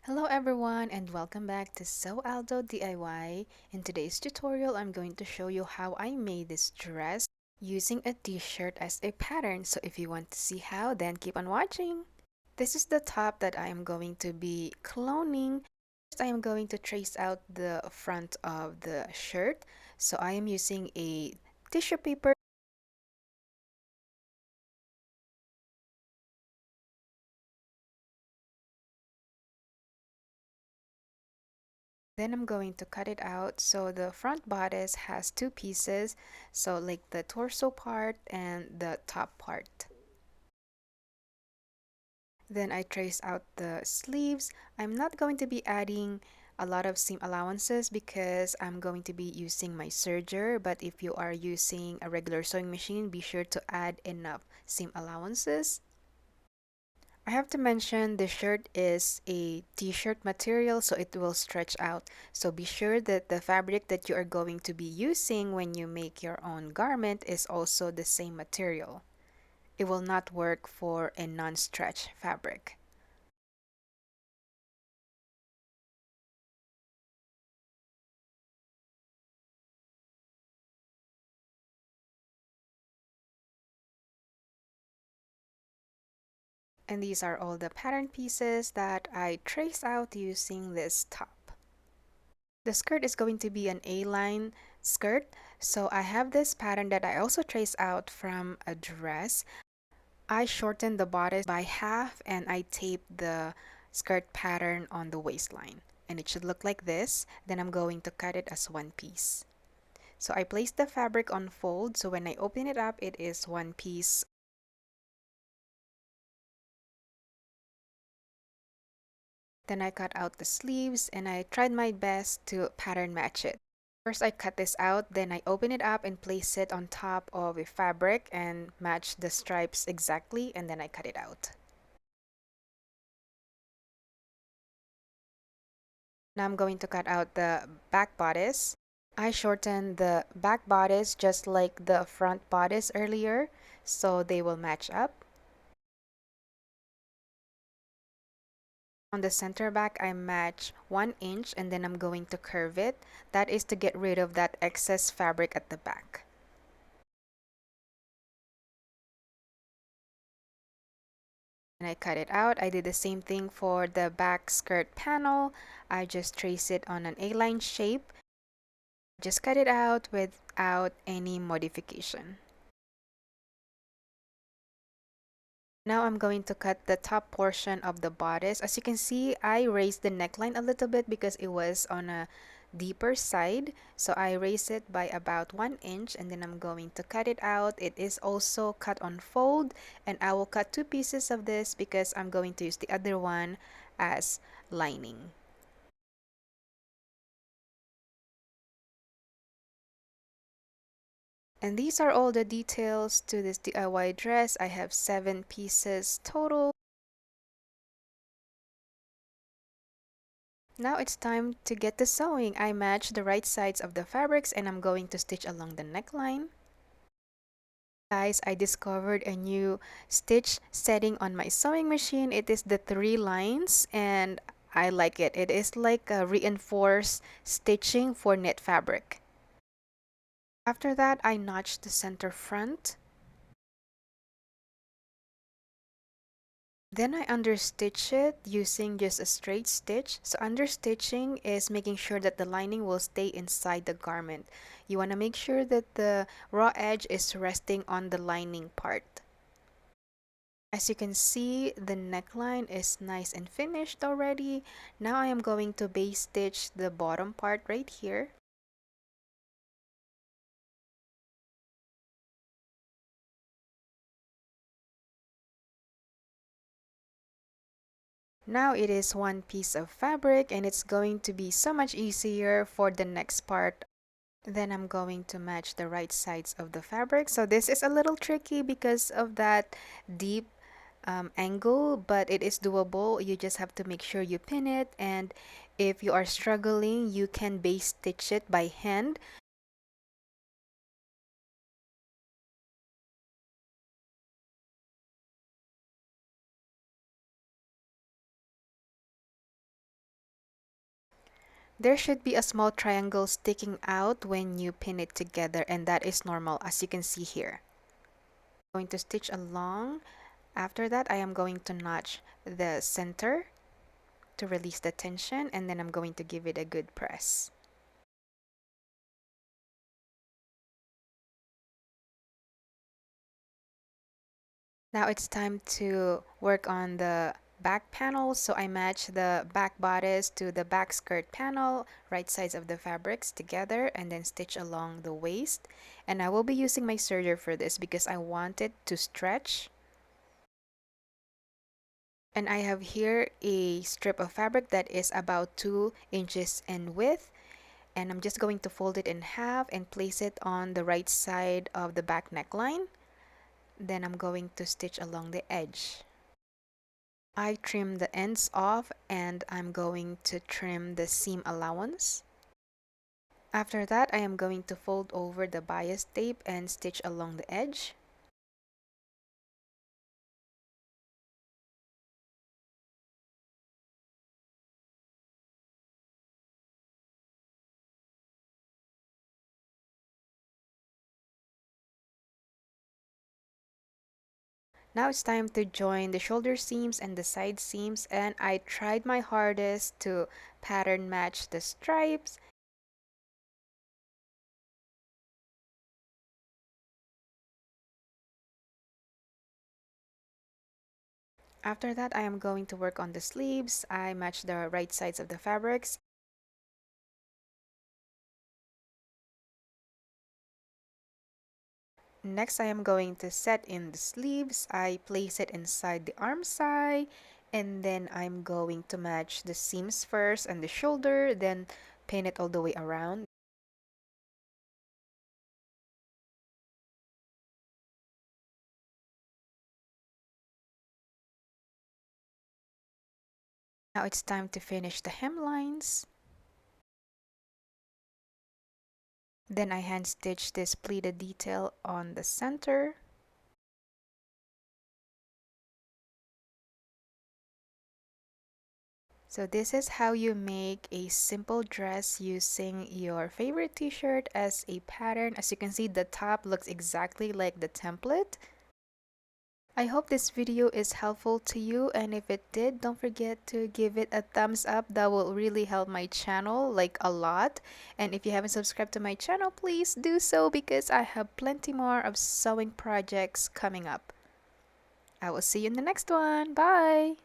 Hello everyone and welcome back to So Aldo DIY. In today's tutorial, I'm going to show you how I made this dress using a t-shirt as a pattern. So if you want to see how, then keep on watching. This is the top that I am going to be cloning. First, I am going to trace out the front of the shirt. So I am using a tissue paper. Then I'm going to cut it out. So the front bodice has two pieces, so like the torso part and the top part. Then I trace out the sleeves. I'm not going to be adding a lot of seam allowances because I'm going to be using my serger, but if you are using a regular sewing machine, be sure to add enough seam allowances. I have to mention the shirt is a t-shirt material, so it will stretch out. So be sure that the fabric that you are going to be using when you make your own garment is also the same material. It will not work for a non-stretch fabric. And these are all the pattern pieces that I traced out using this top. The skirt is going to be an A-line skirt, so I have this pattern that I also traced out from a dress. I shortened the bodice by half and I taped the skirt pattern on the waistline. And it should look like this. Then I'm going to cut it as one piece. So I placed the fabric on fold, so when I open it up, it is one piece. Then I cut out the sleeves and I tried my best to pattern match it. First I cut this out, then I open it up and place it on top of a fabric and match the stripes exactly, and then I cut it out. Now I'm going to cut out the back bodice. I shortened the back bodice just like the front bodice earlier, so they will match up. On the center back, I match 1 inch and then I'm going to curve it. That is to get rid of that excess fabric at the back. And I cut it out. I did the same thing for the back skirt panel. I just trace it on an A-line shape. Just cut it out without any modification. Now I'm going to cut the top portion of the bodice. As you can see, I raised the neckline a little bit because it was on a deeper side. So I raised it by about 1 inch and then I'm going to cut it out. It is also cut on fold and I will cut two pieces of this because I'm going to use the other one as lining. And these are all the details to this DIY dress. I have 7 pieces total. Now it's time to get to sewing. I match the right sides of the fabrics and I'm going to stitch along the neckline. Guys, I discovered a new stitch setting on my sewing machine. It is the 3 lines and I like it. It is like a reinforced stitching for knit fabric. After that, I notched the center front. Then I understitch it using just a straight stitch. So understitching is making sure that the lining will stay inside the garment. You want to make sure that the raw edge is resting on the lining part. As you can see, the neckline is nice and finished already. Now I am going to base stitch the bottom part right here. Now it is one piece of fabric and it's going to be so much easier for the next part. Then I'm going to match the right sides of the fabric. So this is a little tricky because of that deep angle, but it is doable. You just have to make sure you pin it, and if you are struggling, you can base stitch it by hand. There should be a small triangle sticking out when you pin it together, and that is normal as you can see here. I'm going to stitch along. After that, I am going to notch the center to release the tension, and then I'm going to give it a good press. Now it's time to work on the back panel, so I match the back bodice to the back skirt panel, right sides of the fabrics together, and then stitch along the waist. And I will be using my serger for this because I want it to stretch. And I have here a strip of fabric that is about 2 inches in width, and I'm just going to fold it in half and place it on the right side of the back neckline. Then I'm going to stitch along the edge. I trim the ends off and I'm going to trim the seam allowance. After that, I am going to fold over the bias tape and stitch along the edge. Now it's time to join the shoulder seams and the side seams, and I tried my hardest to pattern match the stripes. After that, I am going to work on the sleeves. I match the right sides of the fabrics. Next, I am going to set in the sleeves. I place it inside the arm side, and then I'm going to match the seams first and the shoulder, then pin it all the way around. Now it's time to finish the hemlines. Then I hand stitch this pleated detail on the center. So this is how you make a simple dress using your favorite t-shirt as a pattern. As you can see, the top looks exactly like the template. I hope this video is helpful to you, and if it did, don't forget to give it a thumbs up. That will really help my channel like a lot. And if you haven't subscribed to my channel, please do so because I have plenty more of sewing projects coming up. I will see you in the next one. Bye!